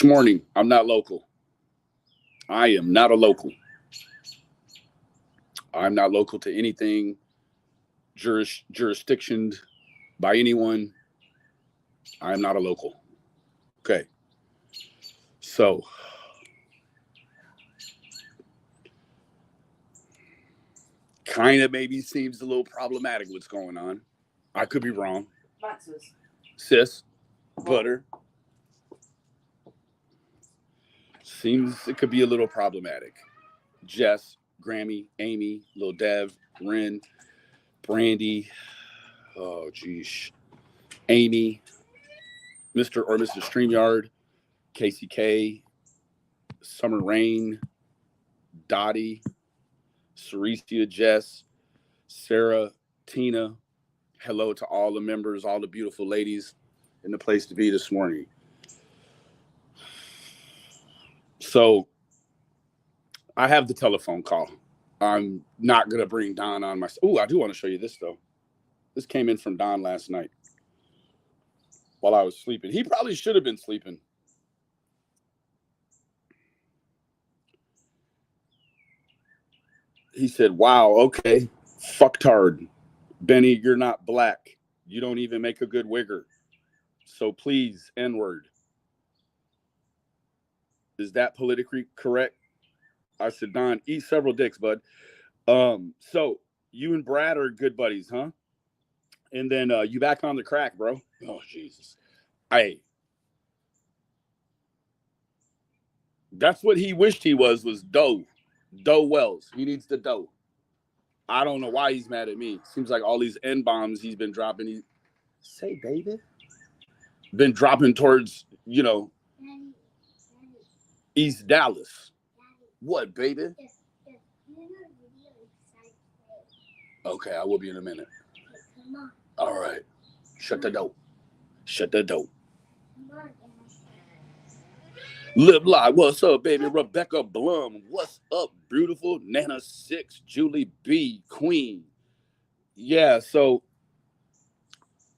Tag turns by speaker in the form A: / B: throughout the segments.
A: Morning. I'm not local. I am not a local. I'm not local to anything jurisdictioned by anyone. I am not a local. Okay. So, kind of maybe seems a little problematic what's going on. I could be wrong.
B: Max's.
A: Sis, butter. Seems it could be a little problematic. Jess, Grammy, Amy, Lil Dev, Ren, Brandy, oh geez, Amy, Mr. or Mrs. StreamYard, Casey K, Summer Rain, Dottie, Ceresia, Jess, Sarah, Tina. Hello to all the members, all the beautiful ladies in the place to be this morning. So I have the telephone call. I'm not going to bring Don on my... Oh, I do want to show you this, though. This came in from Don last night while I was sleeping. He probably should have been sleeping. He said, wow, okay, fucktard. Benny, you're not black. You don't even make a good wigger. So please, N-word. Is that politically correct? I said, Don, eat several dicks, bud. So you and Brad are good buddies, huh? And then you back on the crack, bro. Oh, Jesus. Hey. That's what he wished he was dough. Dough Wells. He needs the dough. I don't know why he's mad at me. Seems like all these N-bombs he's been dropping. Say, baby. Been dropping towards, East Dallas. What, baby? Okay, I will be in a minute. All right. Shut the door. Shut the door. Live live. What's up, baby? Rebecca Blum. What's up, beautiful? Nana 6, Julie B, Queen. Yeah, so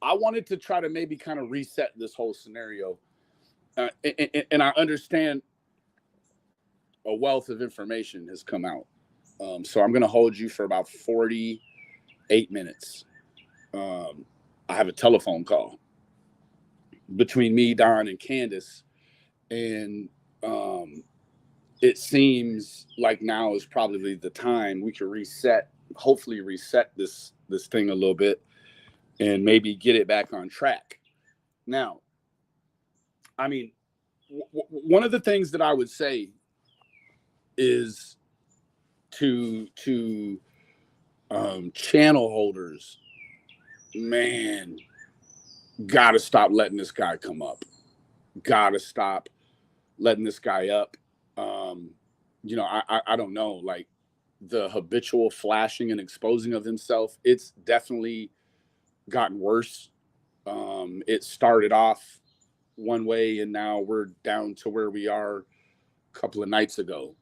A: I wanted to try to maybe kind of reset this whole scenario. And I understand a wealth of information has come out. So I'm going to hold you for about 48 minutes. I have a telephone call between me, Don, and Candace. And it seems like now is probably the time we can hopefully reset this thing a little bit and maybe get it back on track. Now, I mean, one of the things that I would say is to channel holders, man, gotta stop letting this guy come up. Gotta stop letting this guy up. I don't know, like the habitual flashing and exposing of himself, it's definitely gotten worse. It started off one way and now we're down to where we are a couple of nights ago.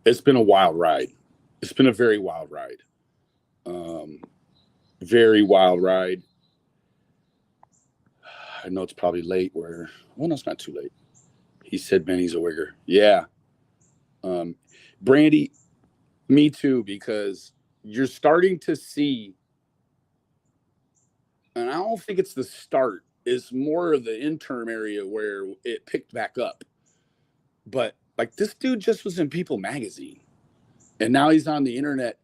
A: It's been a wild ride. It's been a very wild ride. Very wild ride. I know it's probably late no, it's not too late. He said Benny's a wigger. Yeah. Brandy, me too, because you're starting to see, and I don't think it's the start, it's more of the interim area where it picked back up. But like this dude just was in People magazine. And now he's on the internet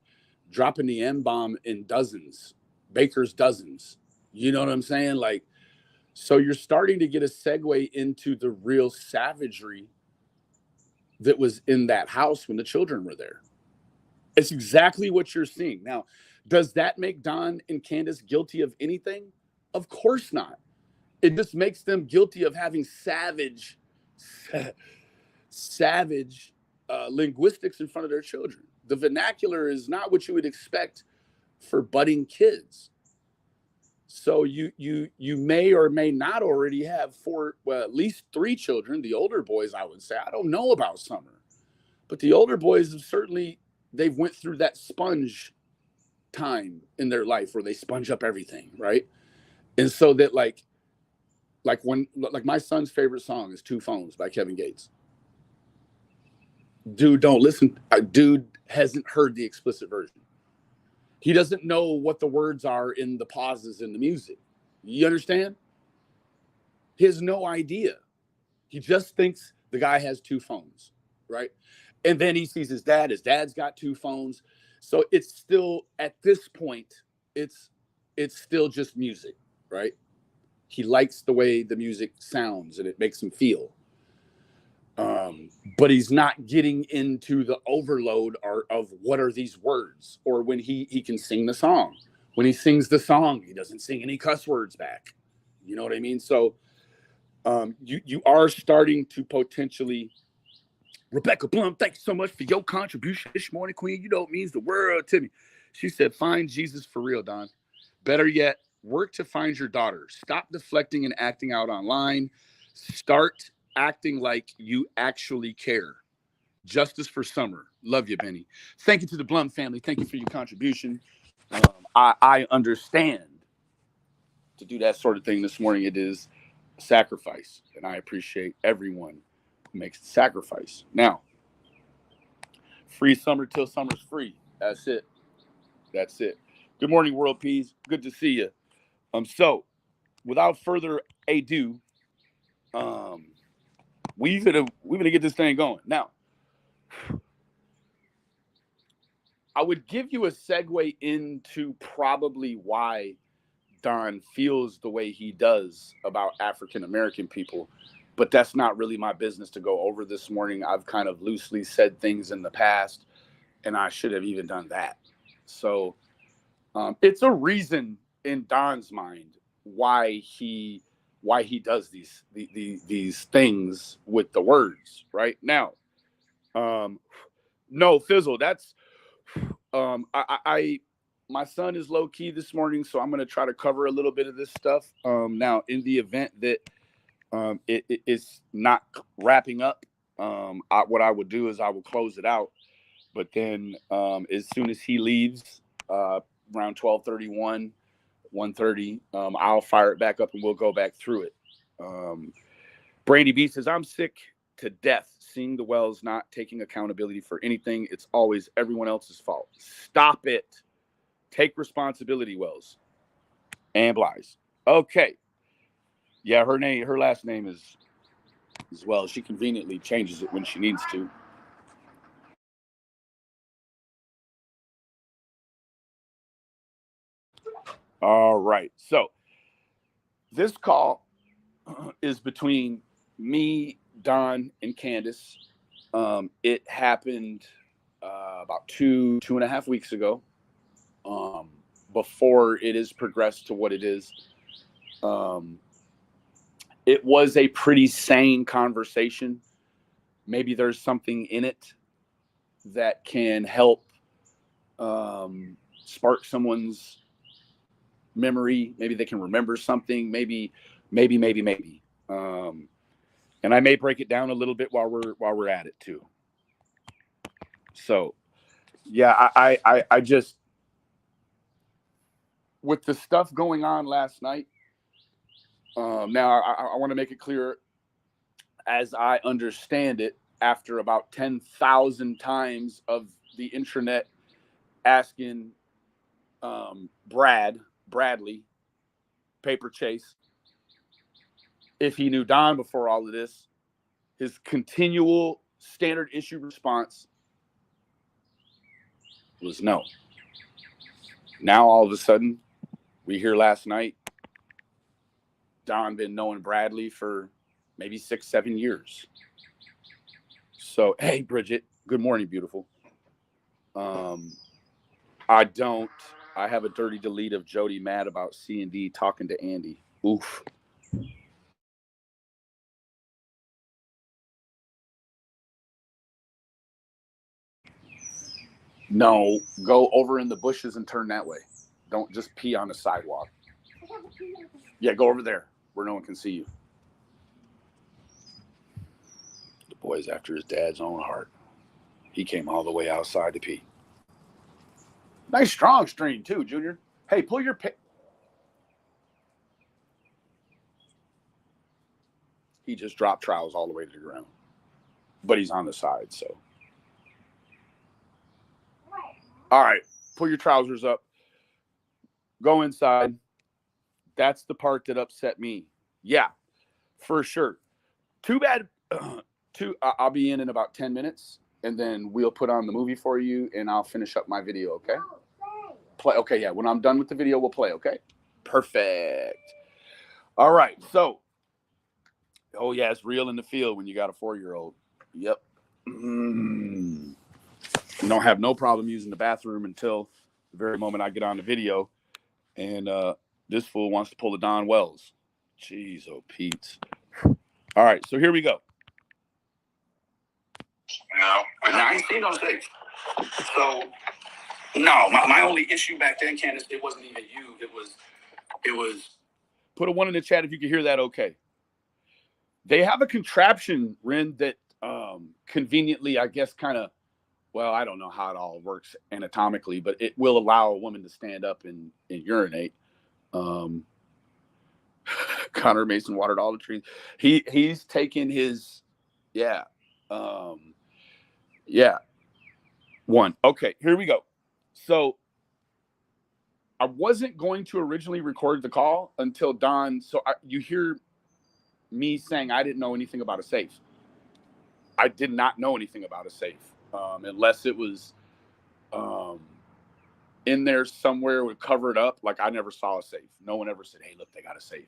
A: dropping the N-bomb in dozens, Baker's dozens. You know what I'm saying? Like, so you're starting to get a segue into the real savagery that was in that house when the children were there. It's exactly what you're seeing. Now, does that make Don and Candace guilty of anything? Of course not. It just makes them guilty of having savage linguistics in front of their children. The vernacular is not what you would expect for budding kids. So you may or may not already have at least 3 children. The older boys, I would say, I don't know about Summer, but the older boys have they've went through that sponge time in their life where they sponge up everything, right? And so that like like my son's favorite song is Two Phones by Kevin Gates. Dude, don't listen. Dude hasn't heard the explicit version. He doesn't know what the words are in the pauses in the music. You understand? He has no idea. He just thinks the guy has two phones, right? And then he sees his dad. His dad's got two phones. So it's still, at this point, it's still just music, right? He likes the way the music sounds and it makes him feel. But he's not getting into the overload of what are these words, or when he can sing the song. When he sings the song, he doesn't sing any cuss words back. You know what I mean? So you are starting to potentially. Rebecca Blum, thank you so much for your contribution this morning, Queen. You know it means the world to me. She said, find Jesus for real, Don. Better yet, work to find your daughter. Stop deflecting and acting out online. Start acting like you actually care. Justice for Summer. Love you, Benny. Thank you to the Blum family. Thank you for your contribution. I understand to do that sort of thing this morning. It is a sacrifice, and I appreciate everyone who makes the sacrifice. Now, free summer till summer's free. That's it. That's it. Good morning, World Peas. Good to see you. So, without further ado, we're gonna get this thing going. Now, I would give you a segue into probably why Don feels the way he does about African American people, but that's not really my business to go over this morning. I've kind of loosely said things in the past, and I should have even done that. So it's a reason in Don's mind why he does these things with the words right now. No, Fizzle, that's my son is low key this morning, so I'm going to try to cover a little bit of this stuff. Now, in the event that it is not wrapping up, what I would do is I will close it out. But then as soon as he leaves, around 12:31, 1:30, I'll fire it back up and we'll go back through it. Brandy B says, I'm sick to death seeing the Wells not taking accountability for anything. It's always everyone else's fault. Stop it. Take responsibility, Wells. And Blythe. Okay. Yeah, her last name is Wells. She conveniently changes it when she needs to. All right. So this call is between me, Don, and Candace. It happened about 2.5 weeks ago. Before it is progressed to what it is. It was a pretty sane conversation. Maybe there's something in it that can help spark someone's memory. Maybe they can remember something. Maybe. And I may break it down a little bit while we're at it too. So, yeah, I just, with the stuff going on last night. Now I want to make it clear, as I understand it, after about 10,000 times of the intranet asking Bradley, Paper Chase, if he knew Don before all of this, his continual standard issue response was no. Now all of a sudden, we hear last night, Don been knowing Bradley for maybe 6-7 years. So, hey, Bridget, good morning, beautiful. I have a dirty delete of Jody mad about C&D talking to Andy. Oof. No, go over in the bushes and turn that way. Don't just pee on the sidewalk. Yeah, go over there where no one can see you. The boy's after his dad's own heart. He came all the way outside to pee. Nice strong stream too, Junior. Hey, pull your He just dropped trowels all the way to the ground. But he's on the side, so. All right, pull your trousers up. Go inside. That's the part that upset me. Yeah, for sure. Too bad. I'll be in about 10 minutes, and then we'll put on the movie for you, and I'll finish up my video, okay? Play. Okay, yeah. When I'm done with the video, we'll play, okay? Perfect. All right, so. Oh, yeah, it's real in the field when you got a 4-year-old. Yep. You don't have no problem using the bathroom until the very moment I get on the video. And this fool wants to pull a Don Wells. Jeez, oh, Pete. All right, so here we go. No, I ain't seen no safe. So, no, my only issue back then, Candace, it wasn't even you. It was. Put a 1 in the chat if you can hear that okay. They have a contraption, Ren, that conveniently, I guess, kind of, well, I don't know how it all works anatomically, but it will allow a woman to stand up and urinate. Connor Mason watered all the trees. He's taken his, yeah. 1. Okay, here we go. So I wasn't going to originally record the call until Don. So you hear me saying I didn't know anything about a safe. I did not know anything about a safe, unless it was in there somewhere with covered up. Like I never saw a safe. No one ever said, "Hey, look, they got a safe."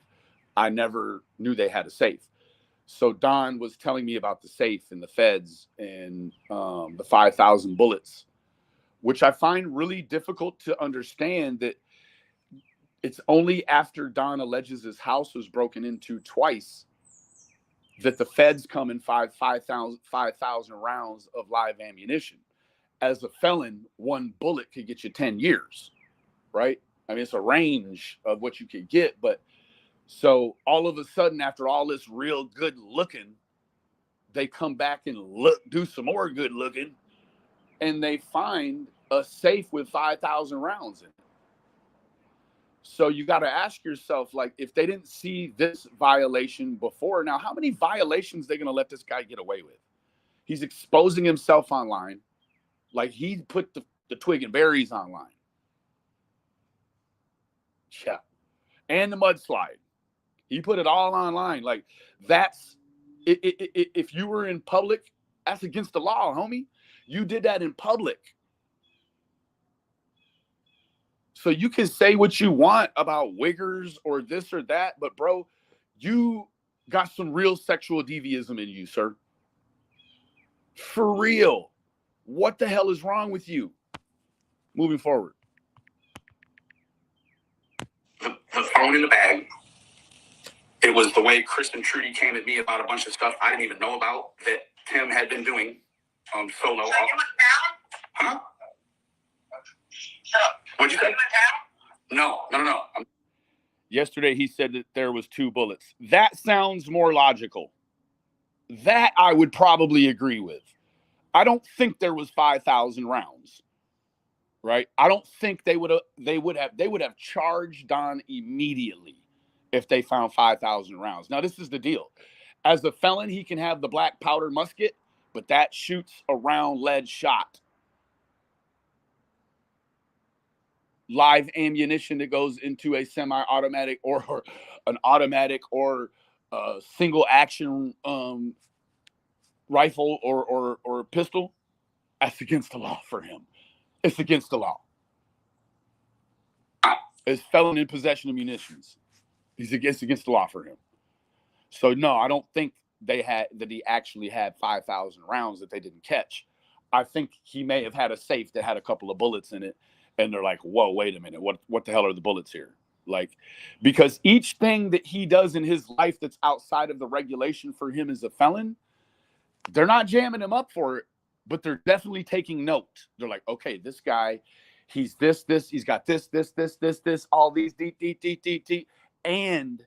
A: I never knew they had a safe. So Don was telling me about the safe and the feds and the 5,000 bullets, which I find really difficult to understand. That it's only after Don alleges his house was broken into twice that the feds come in 5,000 rounds of live ammunition. As a felon, 1 bullet could get you 10 years, right? I mean, it's a range of what you could get. But so all of a sudden, after all this real good looking, they come back and do some more good looking, and they find a safe with 5,000 rounds in it. So you got to ask yourself, like, if they didn't see this violation before, now how many violations are they going to let this guy get away with? He's exposing himself online. Like he put the twig and berries online. Yeah. And the mudslide. He put it all online. Like that's, if you were in public, that's against the law, homie. You did that in public. So you can say what you want about wiggers or this or that, but bro, you got some real sexual deviism in you, sir. For real. What the hell is wrong with you? Moving forward. The phone in the bag. It was the way Chris and Trudy came at me about a bunch of stuff I didn't even know about that Tim had been doing solo. So you went down? Huh? What'd you say? No. Yesterday he said that there was 2 bullets. That sounds more logical. That I would probably agree with. I don't think there was 5,000 rounds. Right? I don't think they would have charged Don immediately if they found 5,000 rounds. Now this is the deal. As a felon, he can have the black powder musket, but that shoots a round lead shot. Live ammunition that goes into a semi-automatic or an automatic or single action rifle or pistol, that's against the law for him. It's against the law. It's felon in possession of munitions. It's against the law for him. So no, I don't think he actually had 5,000 rounds that they didn't catch. I think he may have had a safe that had a couple of bullets in it, and they're like, "Whoa, wait a minute, what the hell are the bullets here?" Like, because each thing that he does in his life that's outside of the regulation for him as a felon, they're not jamming him up for it, but they're definitely taking note. They're like, okay, this guy, he's this, he's got this, all these, and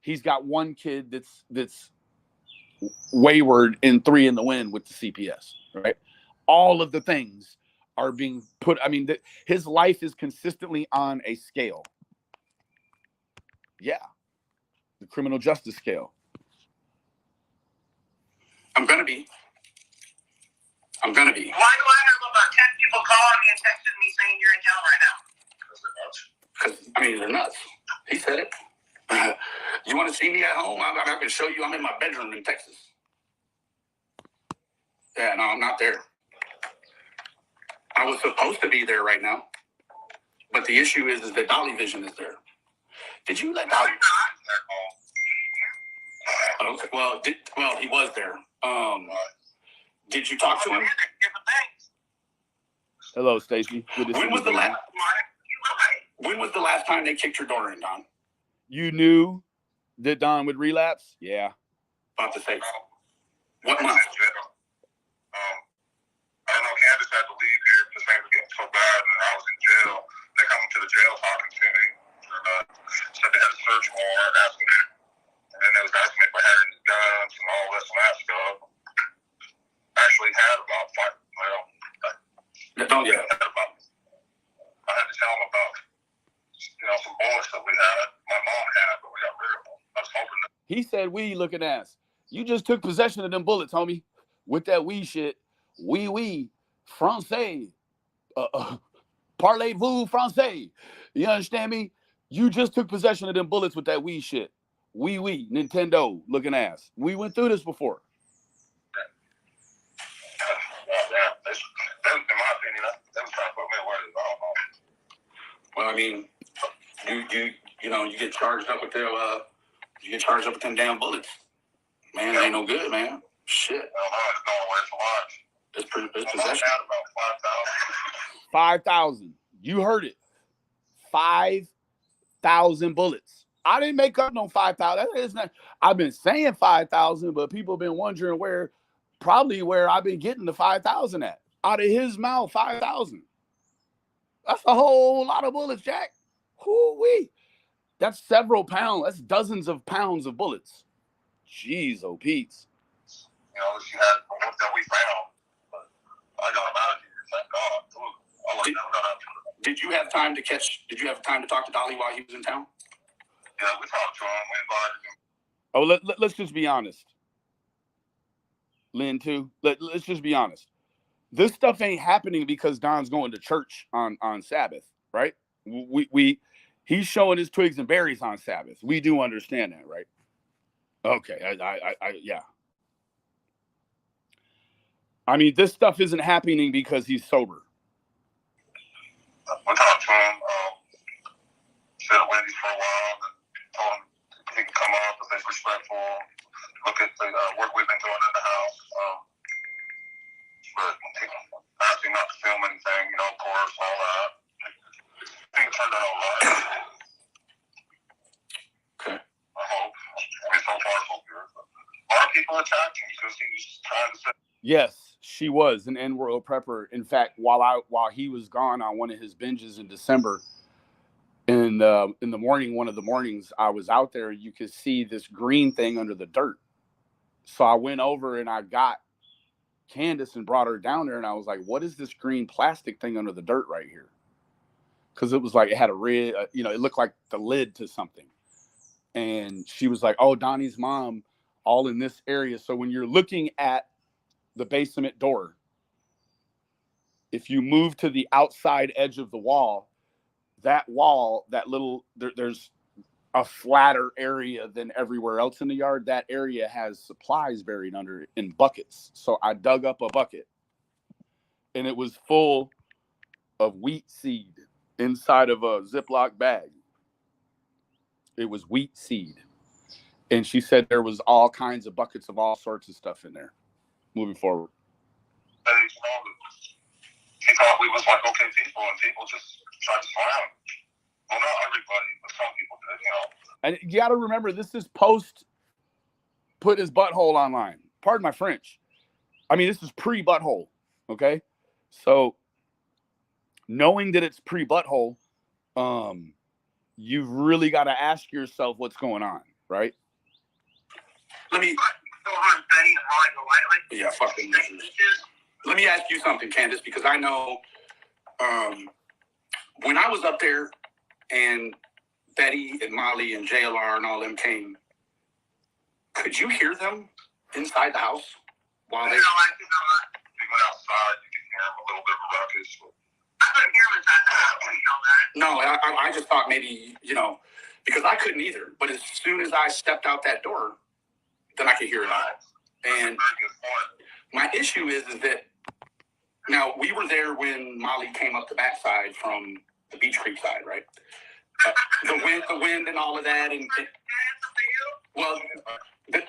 A: he's got 1 kid that's wayward in 3 in the wind with the CPS, right? All of the things are being put. I mean, his life is consistently on a scale. Yeah. The criminal justice scale. I'm gonna be.
B: Why do I have about 10 people calling me and texting me saying you're in jail right now?
A: Because I mean, they're nuts. He said it. You want to see me at home? I can show you. I'm in my bedroom in Texas. Yeah, no, I'm not there. I was supposed to be there right now, but the issue is that Dolly Vision is there. Did you let Dolly? Okay. Well, he was there. Did you talk to him? Hello, Stacy. Good to see you. When was the last time they kicked your door in, Don? You knew that Don would relapse? Yeah. About to say. What month?
B: I don't know, Candace had to leave here because things were getting so bad, and I was in jail. They come to the jail talking to me, and said they had a search warrant, asking me, and then they was asking me if I had any guns and all this and that stuff. I actually had about I had to tell them about, some bullets that we had. My mom had, but we got rid of them. I was hoping that.
A: He said, "We looking ass. You just took possession of them bullets, homie, with that we shit. Oui, français. Parlez-vous français? You understand me? You just took possession of them bullets with that we shit. Oui, Nintendo looking ass. We went through this before."
B: In my opinion, they were trying to put me away.
A: Well, I mean, you get charged up with them damn bullets. Man, that ain't no good, man. Shit.
B: It's going away for life.
A: It's possession.
B: About 5,000.
A: 5,000. You heard it. 5,000 bullets. I didn't make up no 5,000. I've been saying 5,000, but people have been wondering where I've been getting the 5,000 at. Out of his mouth, 5,000. That's a whole lot of bullets, Jack. Hoo-wee. That's several pounds. That's dozens of pounds of bullets. Jeez, oh Pete's.
B: She had the ones that we found, but I got them out of here. Thank God.
A: Did you have time to talk to Dolly while he was in town?
B: Yeah, we talked to him. We invited him.
A: Oh, let's just be honest. Lynn, too. Let's just be honest. This stuff ain't happening because Don's going to church on Sabbath, right? He's showing his twigs and berries on Sabbath. We do understand that, right? Okay, yeah. I mean, this stuff isn't happening because he's sober.
B: We talked to him, said at Wendy's for a while, and told him he can come up if he's respectful, look at the work we've been doing in the house. But he asked him not to film anything, of course, all that. I think it turned out all right.
A: Okay.
B: I hope. I mean, so far, so good. A lot of people attacked him because he was trying to say.
A: Yes, she was an N-World prepper. In fact, while he was gone on one of his binges in December, in the morning, one of the mornings I was out there, you could see this green thing under the dirt. So I went over and I got Candace and brought her down there, and I was like, "What is this green plastic thing under the dirt right here?" Because it was like it had a red, it looked like the lid to something. And she was like, "Oh, Donnie's mom, all in this area." So when you're looking at the basement door, if you move to the outside edge of the wall, that there's a flatter area than everywhere else in the yard. That area has supplies buried under it in buckets. So I dug up a bucket, and it was full of wheat seed inside of a Ziploc bag. It was wheat seed. And she said there was all kinds of buckets of all sorts of stuff in there. Moving forward.
B: He thought we was like okay people, and people just tried to slam him. Well, not everybody, but some people did,
A: And you got to remember, this is post put his butthole online. Pardon my French. I mean, this is pre-butthole, okay? So knowing that it's pre-butthole, you've really got to ask yourself what's going on, right? Yeah, fucking. Let me ask you something, Candace, because I know when I was up there and Betty and Molly and JLR and all them came, could you hear them inside the house?
C: while they.
B: If you went outside, you could hear him a little bit of a ruckus. I couldn't hear him inside the house. You know that?
C: No, I just thought maybe, because I couldn't either. But as soon as I stepped out that door, then I could hear it all. And my issue is that now we were there when Molly came up the backside from the Beach Creek side, right? The wind and all of that, and well,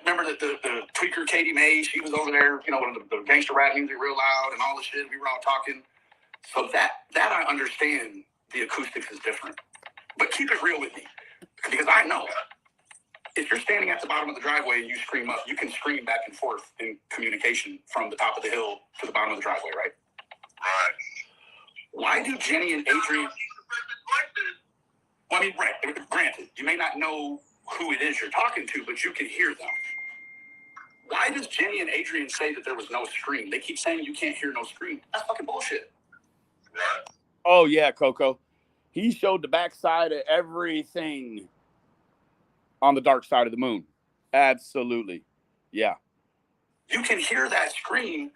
C: remember that the tweaker Katie May, she was over there, with the gangster rap music real loud and all the shit. We were all talking, so that I understand. The acoustics is different, but keep it real with me, because I know if you're standing at the bottom of the driveway and you scream up, you can scream back and forth in communication from the top of the hill to the bottom of the driveway, right?
B: Right.
C: Why do Jenny and Adrian? Well, I mean, right. Granted, you may not know who it is you're talking to, but you can hear them. Why does Jenny and Adrian say that there was no scream? They keep saying you can't hear no scream. That's fucking bullshit.
B: Right.
A: Oh, yeah, Coco. He showed the backside of everything on the dark side of the moon. Absolutely. Yeah.
C: You can hear that scream.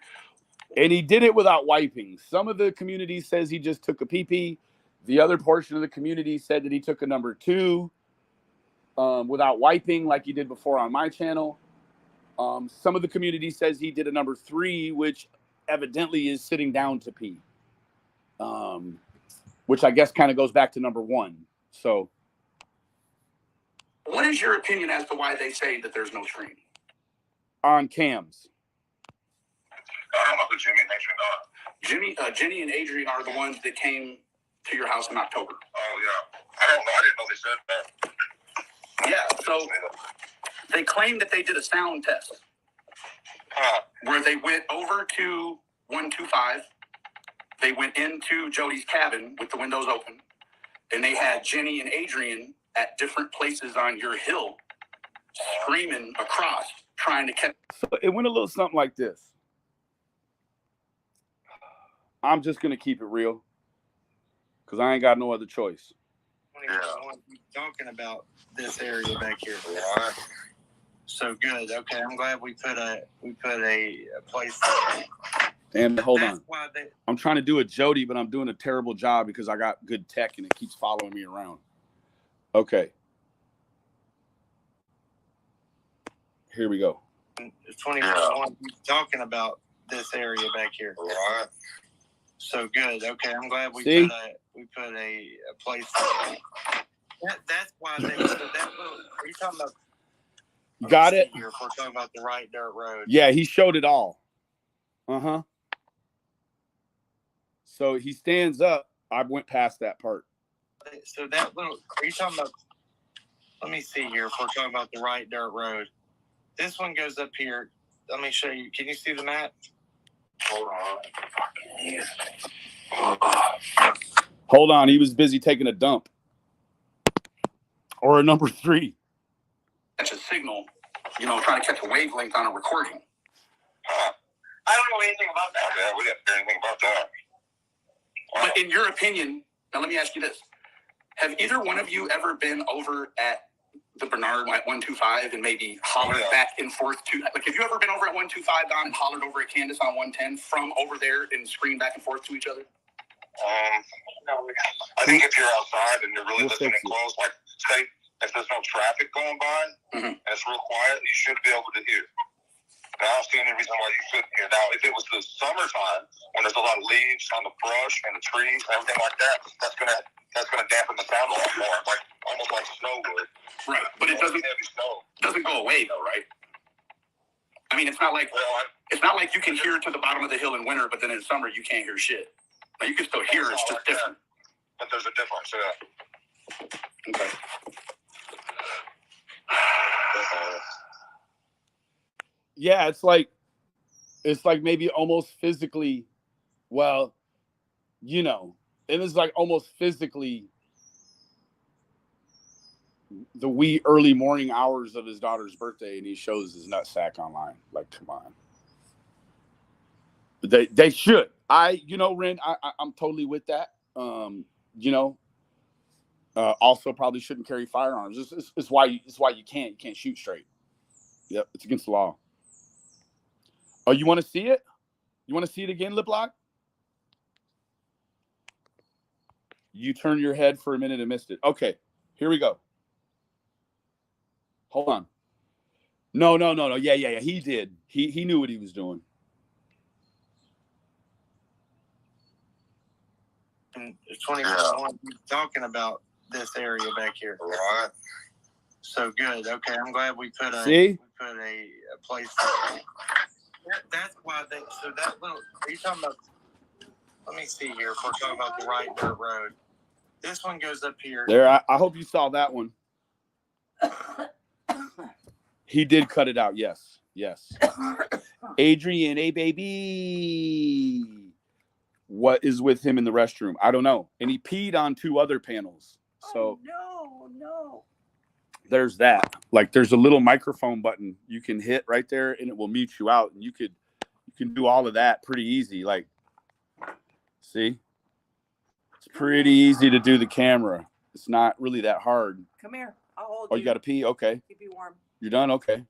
A: And he did it without wiping. Some of the community says he just took a pee-pee. The other portion of the community said that he took a number 2 without wiping like he did before on my channel. Some of the community says he did a number 3, which evidently is sitting down to pee. Which I guess kind of goes back to number 1. So.
C: What is your opinion as to why they say that there's no scream?
A: On cams.
B: I don't know who Jimmy and Adrian are.
C: Jenny and Adrian are the ones that came to your house in October.
B: Oh, yeah. I don't know. I didn't know they said that.
C: Yeah, so they claimed that they did a sound test where they went over to 125. They went into Jody's cabin with the windows open, and they had Jenny and Adrian at different places on your hill screaming across, trying to catch.
A: So it went a little something like this. I'm just going to keep it real because I ain't got no other choice.
D: Yeah. Talking about this area back here.
B: Right.
D: So good. Okay, I'm glad we put a place.
A: And hold
D: That's
A: on.
D: why
A: I'm trying to do a Jody, but I'm doing a terrible job because I got good tech and it keeps following me around. Okay. Here we go.
D: 21 talking about this area back here.
B: Right.
D: So good. Okay, I'm glad we
A: See?
D: put a place. That's why they. So that little, are you talking about?
A: Got it?
D: Here, if we're talking about the right dirt road.
A: Yeah, he showed it all. Uh-huh. So he stands up. I went past that part.
D: So that little, are you talking about? Let me see here. If we're talking about the right dirt road, this one goes up here. Let me show you. Can you see the map?
B: Hold on.
A: Hold on. He was busy taking a dump. Or a number 3.
C: Catch a signal, trying to catch a wavelength on a recording.
B: I don't know anything about that. Yeah, we didn't hear anything about that.
C: But in your opinion, now let me ask you this. Have either one of you ever been over at the Bernard at 125 and maybe hollered back and forth to, like, have you ever been over at 125, Don, and hollered over at Candace on 110 from over there and screamed back and forth to each other?
B: I think if you're outside and you're really
A: We'll
B: listening close, like, say, if there's no traffic going by and it's real quiet, you should be able to hear. Now, I don't see any reason why you shouldn't hear. Now, if it was the summertime, when there's a lot of leaves on the brush and the trees and everything like that, that's gonna dampen the sound a lot more, like almost like snow would.
C: Right, but it doesn't
B: Heavy snow.
C: go away though, right? I mean, it's not like you can hear to the bottom of the hill in winter, but then in summer you can't hear shit. Like, you can still hear, it's just different.
B: But there's a difference, yeah.
C: Okay.
A: Yeah, it's like maybe almost physically, well, it is like almost physically the wee early morning hours of his daughter's birthday, and he shows his nutsack online. Like, come on. They should. Ren, I'm totally with that. Also probably shouldn't carry firearms. It's why you can't shoot straight. Yep, it's against the law. Oh, you want to see it? You want to see it again, Lip Lock? You turn your head for a minute and missed it. Okay, here we go. Hold on. No. Yeah. He did. He knew what he was doing.
D: And 24 talking about this area back here.
B: Right.
D: So good. Okay, I'm glad we put a place. That's why they. So that little. Are you talking about? Let me see here. If we're talking about the right dirt road, this one goes up here.
A: There. I hope you saw that one. He did cut it out. Yes. Adrian, hey baby. What is with him in the restroom? I don't know. And he peed on 2 other panels. So
E: no.
A: there's that. Like there's a little microphone button you can hit right there and it will mute you out. And you can do all of that pretty easy. Like, see? It's pretty easy to do the camera. It's not really that hard.
E: Come here. I'll hold you.
A: Oh, you got to pee? Okay.
E: Keep you warm.
A: You're done? Okay.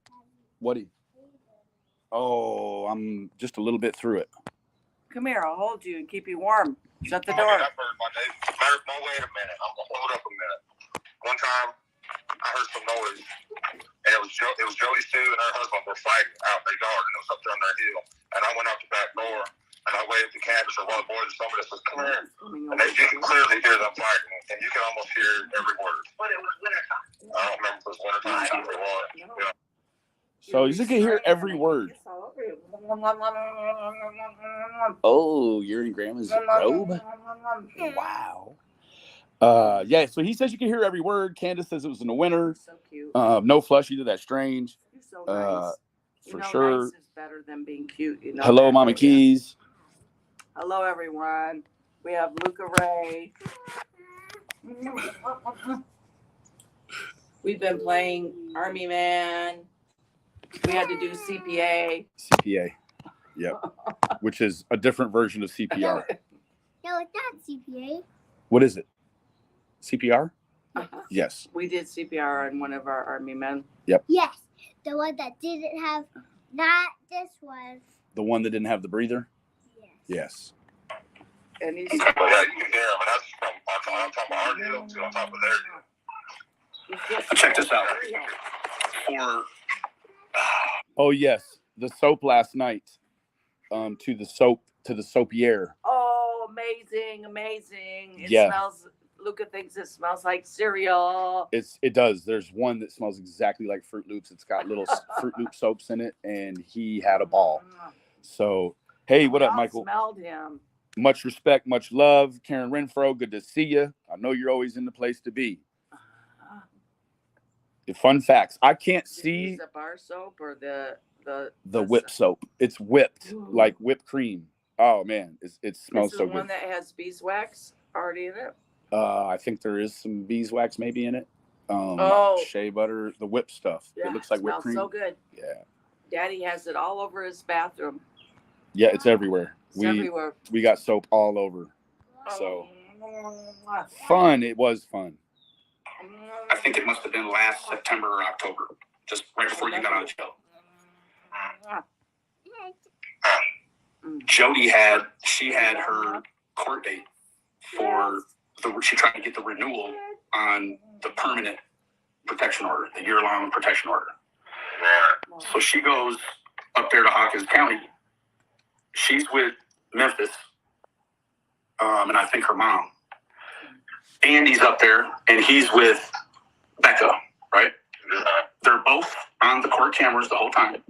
A: What'd I'm just a little bit through it.
E: Come here. I'll hold you and keep you warm. Shut the door.
B: Wait a minute. Hold up a minute. One time, I heard some noise, and it was Jody Sue and her husband were fighting out in their yard, and it was up there on their hill. And I went out the back door, and I waved to Candace or one of the boys or somebody that says, "Come here." And you can clearly hear them fighting, and you can almost hear every word. But it was wintertime. I don't remember if it was wintertime or what. Yeah.
A: So you can hear every word. Oh, you're in Grandma's robe? Wow. Yeah, so he says you can hear every word. Candace says it was in the winter.
E: So cute.
A: No flush either. That's strange.
E: You're so nice.
A: For sure.
E: Nice is better than being cute.
A: Hello,
E: that,
A: Mama Keys.
E: Hello, everyone. We have Luca Ray. We've been playing Army Man. We had to do CPA.
A: CPA. Yep. Which is a different version of CPR.
F: No, it's not CPA.
A: What is it? CPR?
E: Uh-huh.
A: Yes.
E: We did CPR on one of our Army men.
A: Yep.
F: Yes, the one that didn't have, not this one.
A: The one that didn't have the breather?
F: Yes.
E: And he's
B: Yeah, you can hear him, and that's from on top of our deal to on top of their deal.
C: Check this out. For
A: Oh yes. The soap last night. To the soapier.
E: Oh, amazing. Luca thinks it smells like cereal.
A: It does. There's one that smells exactly like Fruit Loops. It's got little Fruit Loop soaps in it, and he had a ball. So, hey, what up, Michael?
E: Smelled him.
A: Much respect, much love. Karen Renfro, good to see you. I know you're always in the place to be. The fun facts. I can't see
E: the bar soap or the
A: whip soap. It's whipped, like whipped cream. Oh man, it smells so good.
E: The one that has beeswax already in it.
A: I think there is some beeswax maybe in it. Shea butter, the whipped stuff.
E: Yeah,
A: it looks like whipped cream.
E: So good.
A: Yeah.
E: Daddy has it all over his bathroom.
A: Yeah, it's everywhere.
E: Everywhere.
A: We got soap all over. So fun. It was fun.
C: I think it must have been last September or October, just right before you got out of jail. Jody had her court date she tried to get the renewal on the permanent protection order, the year-long protection order. So she goes up there to Hawkins County. She's with Memphis, and I think her mom. Andy's up there, and he's with Becca, right? They're both on the court cameras the whole time.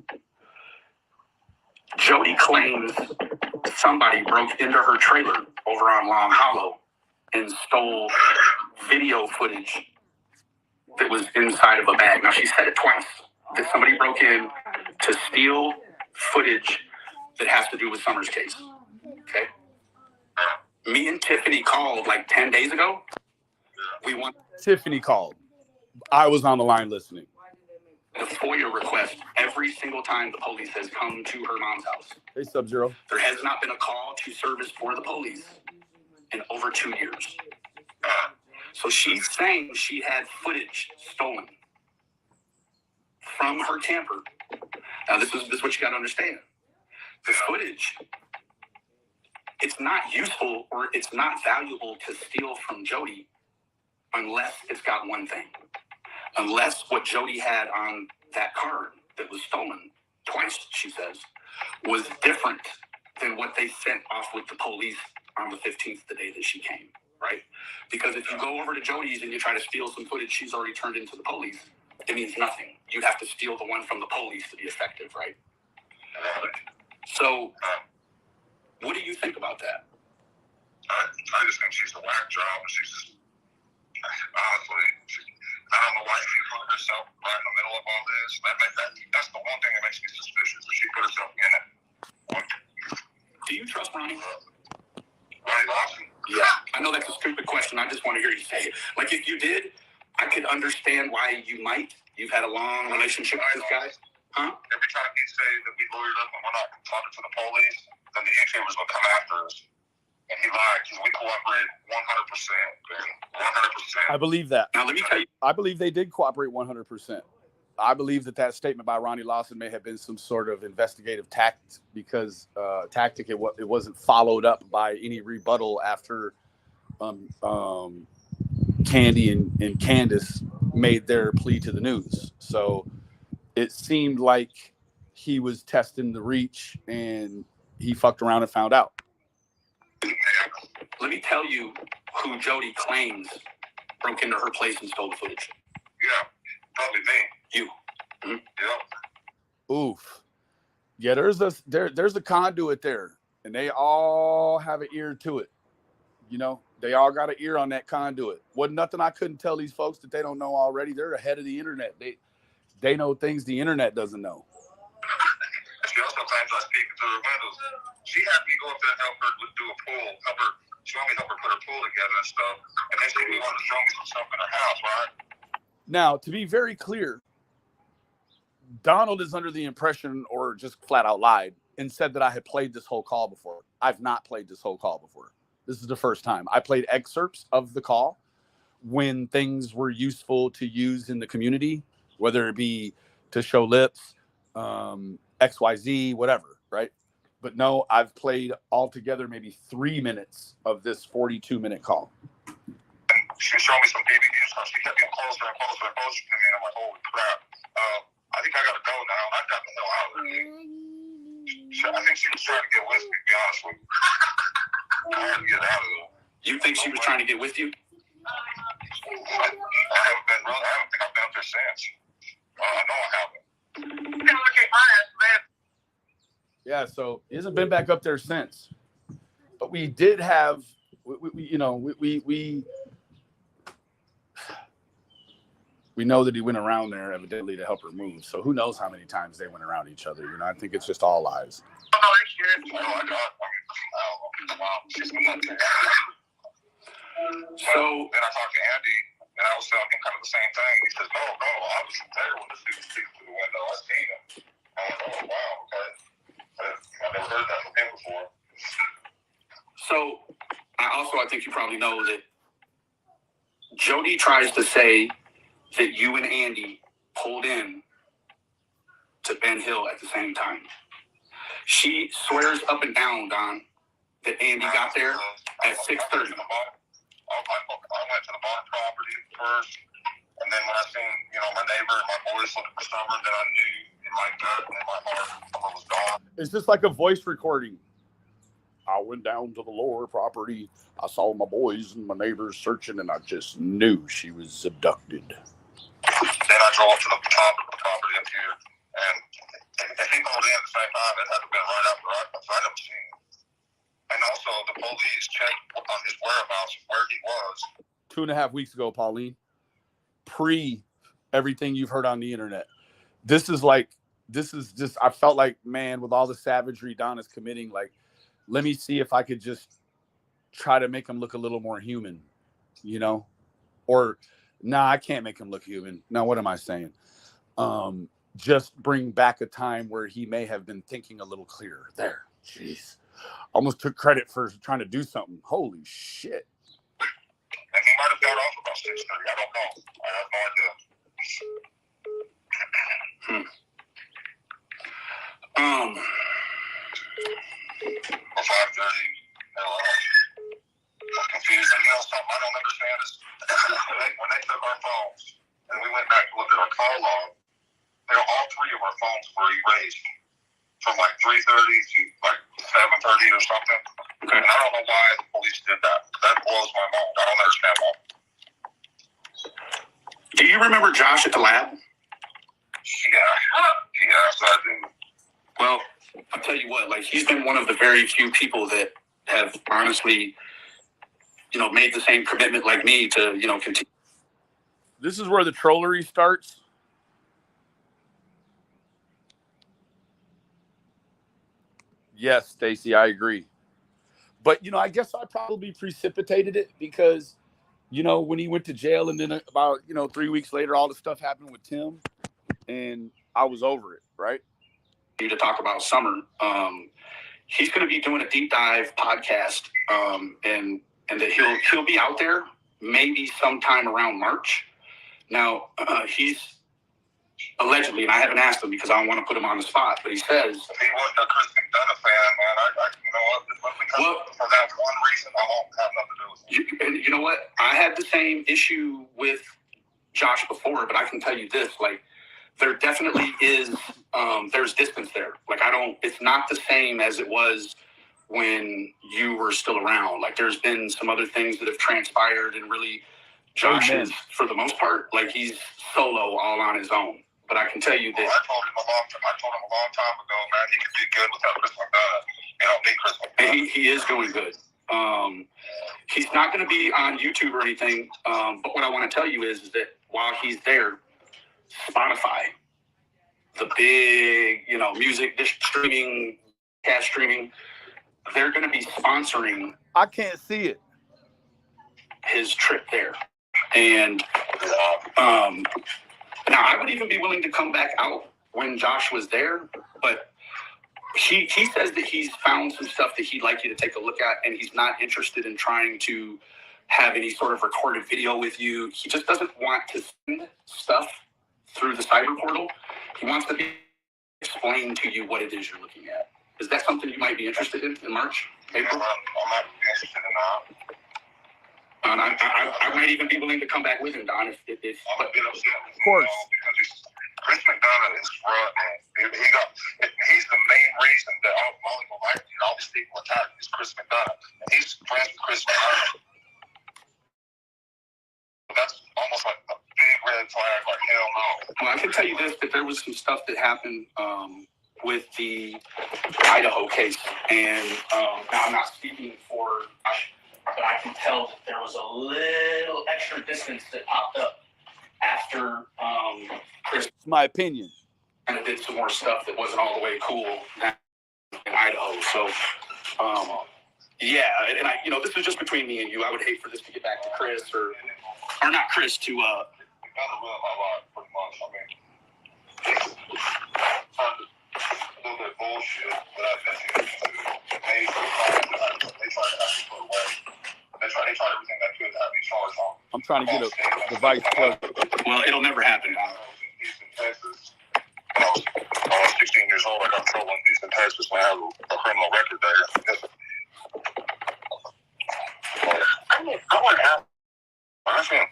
C: Jody claims somebody broke into her trailer over on Long Hollow and stole video footage that was inside of a bag. Now, she said it twice, that somebody broke in to steal footage that has to do with Summer's case. Okay? Me and Tiffany called like 10 days ago.
A: Tiffany called. I was on the line listening.
C: The FOIA request every single time the police has come to her mom's house.
A: Hey, Sub-Zero.
C: There has not been a call to service for the police in over 2 years. So she's saying she had footage stolen from her camper. Now, this is what you got to understand. The footage, it's not useful or it's not valuable to steal from Jody unless it's got one thing. Unless what Jody had on that card that was stolen twice, she says, was different than what they sent off with the police on the 15th, the day that she came, right? Because if you go over to Jody's and you try to steal some footage she's already turned into the police, it means nothing. You'd have to steal the one from the police to be effective, right? So, what do you think about that?
B: I just think she's a whack job. She's just, honestly, I don't know why she put herself right in the middle of all this. That's the one thing that makes me suspicious, that she put herself in it.
C: Do you trust Ronnie?
B: Ronnie Lawson?
C: Yeah. I know that's a stupid question. I just want to hear you say it. Like, if you did, I could understand why you might. You've had a long relationship with this guy. Huh?
B: Every time he say that we lawyered up and we're not talking to the police, then the YouTubers will come after us. And he lied, because we cooperated 100%. 100%.
A: I believe that.
C: Now, let me tell you.
A: I believe they did cooperate 100%. I believe that statement by Ronnie Lawson may have been some sort of investigative tactic, because it wasn't followed up by any rebuttal after Candy and Candace made their plea to the news. So it seemed like he was testing the reach, and he fucked around and found out.
C: Let me tell you who Jody claims broke into her place and stole the footage.
B: Yeah, probably me.
C: You. Mm-hmm.
B: Yeah.
A: Oof. Yeah, there's a conduit there, and they all have an ear to it. You know, they all got an ear on that conduit. Wasn't nothing I couldn't tell these folks that they don't know already. They're ahead of the internet. They know things the internet doesn't know.
B: She also claims I was peeking through her windows. She had me go up there and help her do a pool, help her put her pool together and stuff. And then she wanted to show me some stuff in her house, right?
A: Now, to be very clear, Donald is under the impression, or just flat out lied and said that I had played this whole call before. I've not played this whole call before. This is the first time. I played excerpts of the call when things were useful to use in the community, whether it be to show lips, XYZ, whatever, right? But no, I've played altogether maybe 3 minutes of this 42-minute call.
B: She showed me some DVDs, so she kept getting closer and closer and closer to me, and I'm like, holy crap. I think I gotta go now. I got the hell out of here. I think she was trying to get with me, to be honest with you. I had to get out of there.
C: You think she was trying to get with you?
B: I haven't think I've been up there since. I know I haven't.
A: Yeah, so he hasn't been back up there since. But we did have, we know that he went around there evidently to help her move. So who knows how many times they went around each other? You know, I think it's just all lies.
B: So then I talked to Andy, and I was telling him kind of the same thing. He says, no, I was there when this dude peeked through the window. I seen him. I went, oh, wow, okay. I never heard that from him before.
C: So I think you probably know that Jody tries to say that you and Andy pulled in to Ben Hill at the same time. She swears up and down, Don, that Andy got there at 6:30.
B: I went to the bottom property first, and then when I seen, my neighbor and my boys looking for something, then I knew in my gut and in my heart someone was gone.
A: It's just like a voice recording. I went down to the lower property. I saw my boys and my neighbors searching, and I just knew she was abducted.
B: Then I drove up to the top of the property up here, and if he pulled in at the same time, it had to have been right after I never seen him. And also, the police checked on his whereabouts, where he was.
A: 2.5 weeks ago, Pauline. Pre everything you've heard on the internet. This is just, I felt like, man, with all the savagery Don is committing, like, let me see if I could just try to make him look a little more human, Or, nah, I can't make him look human. Now, what am I saying? Just bring back a time where he may have been thinking a little clearer. There. Jeez. Almost took credit for trying to do something. Holy shit.
B: And he might have got off about 6:30. I don't know. I have no idea. 5:30. I'm confused. And you know something I don't understand is when they took our phones and we went back to look at our call log, all three of our phones were erased from like 3:30 to like 7:30 or something. Okay. And I don't know why the police did that. That blows my mind. I don't understand that.
C: Do you remember Josh at the lab?
B: Yeah. Yes, I do.
C: Well, I'll tell you what, like, he's been one of the very few people that have honestly, made the same commitment like me to, continue.
A: This is where the trollery starts. Yes, Stacy, I agree. But, I guess I probably precipitated it because, when he went to jail and then about, 3 weeks later, all the stuff happened with Tim and I was over it, right?
C: To talk about Summer. He's going to be doing a deep dive podcast, and that he'll be out there maybe sometime around March. Now, he's allegedly, and I haven't asked him because I don't want to put him on the spot, but he says,
B: he wasn't a Chris McDonough fan, man. Well, for that one reason, I won't have nothing to do with it.
C: And you know what? I had the same issue with Josh before, but I can tell you this, like, there definitely is, there's distance there. Like, it's not the same as it was when you were still around. Like, there's been some other things that have transpired, and really, Josh is, for the most part, like, he's solo all on his own. But I can tell you this.
B: I told him a long time ago, man, he could be good without Chris McDonough. Me, Chris McDonough.
C: And he is doing good. He's not going to be on YouTube or anything. But what I want to tell you is that while he's there, Spotify, the big, music streaming, cash streaming, they're going to be sponsoring.
A: I can't see it.
C: His trip there. And now I would even be willing to come back out when Josh was there, but he says that he's found some stuff that he'd like you to take a look at, and he's not interested in trying to have any sort of recorded video with you. He just doesn't want to send stuff through the cyber portal. He wants to explain to you what it is you're looking at. Is that something you might be interested in March, April?
B: I might be interested in that.
C: And I might even be willing to come back with him, Don. If
B: I'm a bit upset with
A: of course.
B: Because Chris McDonough is front. He's the main reason that all these people attack is Chris McDonough. And he's friends with Chris McDonough. That's almost like a big red flag, like hell no.
C: Well, I can tell you this, that there was some stuff that happened with the Idaho case. And now I'm not speaking for Josh, but I can tell that there was a little extra distance that popped up after Chris.
A: It's my opinion.
C: Kind of did some more stuff that wasn't all the way cool in Idaho. So, yeah, and this is just between me and you. I would hate for this to get back to Chris or not Chris to.
B: Kind of ruined my life, pretty much. I mean, a little bit bullshit that I mentioned to they tried to have me put away. They tried everything they could to have me charged on.
A: I'm trying to get a device plugged.
C: Well, it'll never happen.
B: I was in Houston, Texas. When I was 16 years old, I got in trouble in Houston, Texas, and I have a criminal record there. Go on, Al. Listen.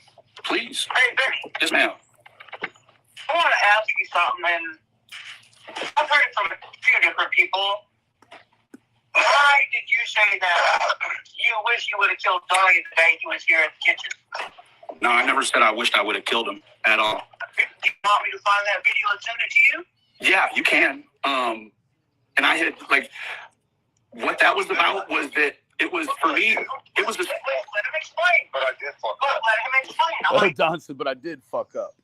C: Please.
B: Hey, Vic.
C: Yes, ma'am.
B: I want to ask you something, and I've heard it from a few different people. Why did you say that you wish you would have killed Donnie the day he was here in the kitchen?
C: No, I never said I wished I would have killed him at all.
B: Do you want me to find that video and send it to you?
C: Yeah, you can. And I had, what that was about was that it was, for me, it was just...
B: Let him explain. But I did fuck up. Let him explain.
A: Don said, but I did fuck up.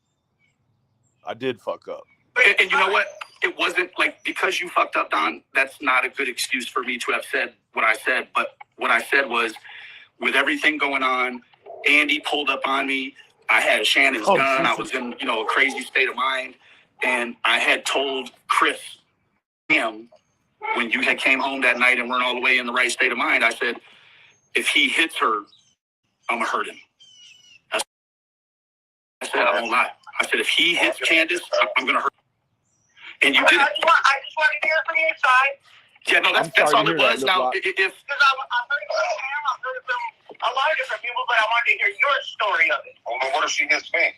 C: And you know what? It wasn't because you fucked up, Don, that's not a good excuse for me to have said what I said. But what I said was, with everything going on, Andy pulled up on me. I had Shannon's gun. Jesus. I was in, a crazy state of mind. And I had told Chris, when you had came home that night and weren't all the way in the right state of mind, I said, if he hits her, I'm going to hurt him. I said, I won't lie. I said, if he hits Candace, I'm going to hurt him. And you did it.
B: I just want to hear it from your side.
C: Yeah, no, that's all it was. Now, if
B: because I've heard from a lot of different people, but I wanted to hear your story of it. Well, what if she hits me?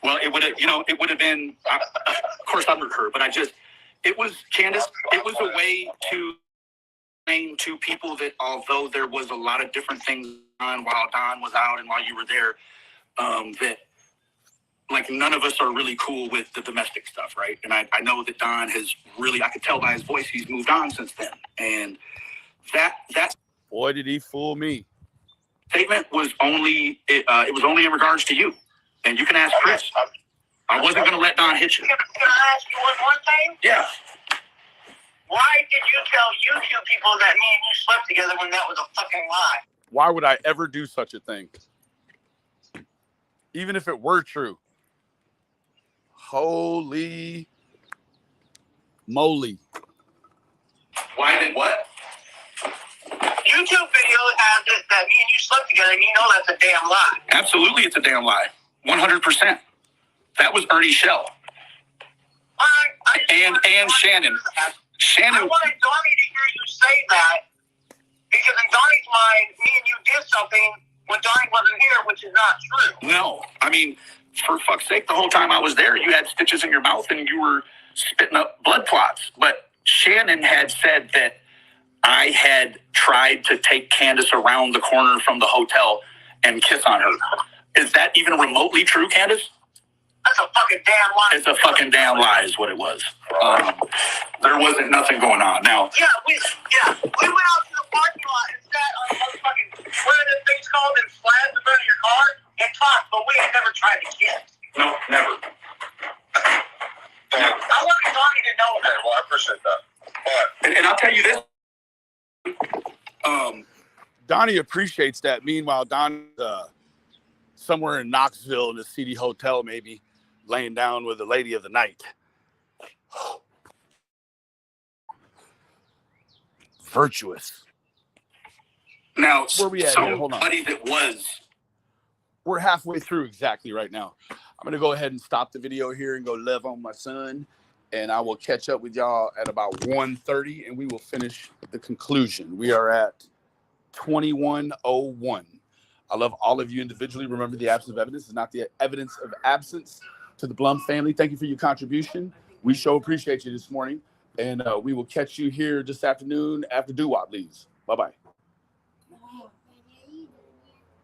C: well, it would have been. Of course, I heard her, but it was Candace. It was a way to explain to people that although there was a lot of different things on while Don was out and while you were there, that like none of us are really cool with the domestic stuff, right? And I know that Don has really, I could tell by his voice, he's moved on since then. And that
A: Boy, did he fool me.
C: statement was only, it was only in regards to you. And you can ask Chris. I wasn't going to let Don hit you.
B: Can I ask you one more thing?
C: Yeah.
B: Why did you tell YouTube people that me and you slept together when that was a fucking lie?
A: Why would I ever do such a thing? Even if it were true. Holy moly.
C: Why did what?
B: YouTube video has it that me and you slept together, and you know that's a damn lie.
C: Absolutely, it's a damn lie. 100%. That was Ernie Shell. And Shannon. Shannon.
B: I wanted Donnie to hear you say that, because in Donnie's mind, me and you did something when Donnie wasn't here, which is not true.
C: No, I mean, for fuck's sake, the whole time I was there, you had stitches in your mouth and you were spitting up blood clots. But Shannon had said that I had tried to take Candace around the corner from the hotel and kiss on her. Is that even remotely true, Candace?
B: That's a fucking damn lie.
C: It's a fucking damn lie is what it was. There wasn't nothing going on. Now,
B: we went out to the parking lot and sat on the motherfucking, what are the things called, in slabs in front of your car and talked, but we had never tried to kiss.
C: no, never.
B: I wanted Donnie to know that.
G: Well, I appreciate that. But
C: And I'll tell you this.
A: Donnie appreciates that. Meanwhile, Donnie's somewhere in Knoxville in a seedy hotel, maybe laying down with the lady of the night. Virtuous.
C: Now,
A: Where we at here? Hold on.
C: somebody that was.
A: We're halfway through exactly right now. I'm going to go ahead and stop the video here and go love on my son. And I will catch up with y'all at about 1:30 and we will finish the conclusion. We are at 21:01. I love all of you individually. Remember, the absence of evidence is not the evidence of absence. To the Blum family, thank you for your contribution. We sure appreciate you this morning. And we will catch you here this afternoon after Doo-Wop leaves. Bye-bye.